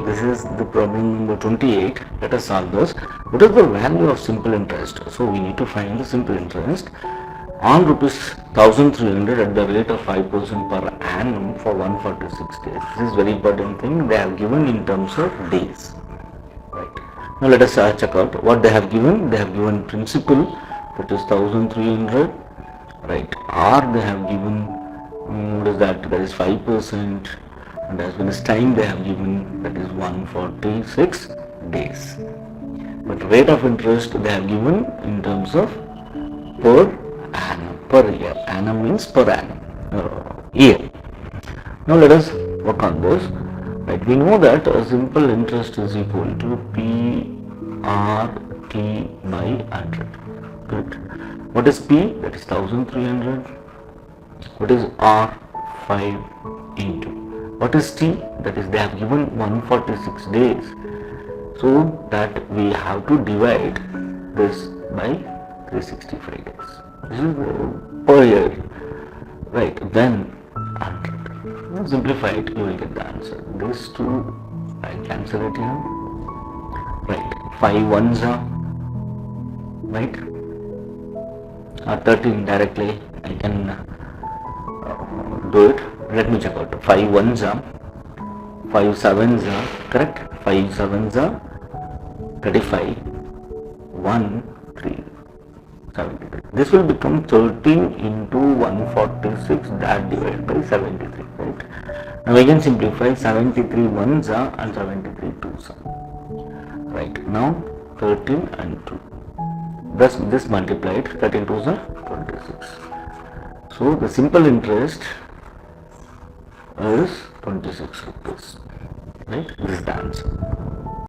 This is the problem number 28. Let us solve this. What is the value of simple interest? So we need to find the simple interest on rupees 1300 at the rate of 5% per annum for 146 days. This is very important thing. They have given in terms of days. Right. Now let us check out what they have given. They have given principal, that is 1300. Right. Or they have given what is that? That is 5%. And as well as time they have given, that is 146 days. But rate of interest they have given in terms of per annum, per year. Annum means per annum, year. Now let us work on this. Right, we know that a simple interest is equal to PRT by 100. Good. What is P? That is 1300. What is R? 5 into. What is T? That is they have given 146 days. So that we have to divide this by 365 days. This is per year. Right, then 100. Simplify it, you will get the answer. These two, I cancel it here. Right, 5 ones are, right, 13 directly I can do it. Let me check out. 5 ones are, 5 sevens are, correct, 5 sevens are 35, 1, 3, 73. This will become 13 into 146, that divided by 73, right. Now we can simplify 73 ones are and 73 twos are. Right, now 13 and 2. Thus this multiplied, 13 twos are 26. So the simple interest is 26 rupees. Right, this is the answer.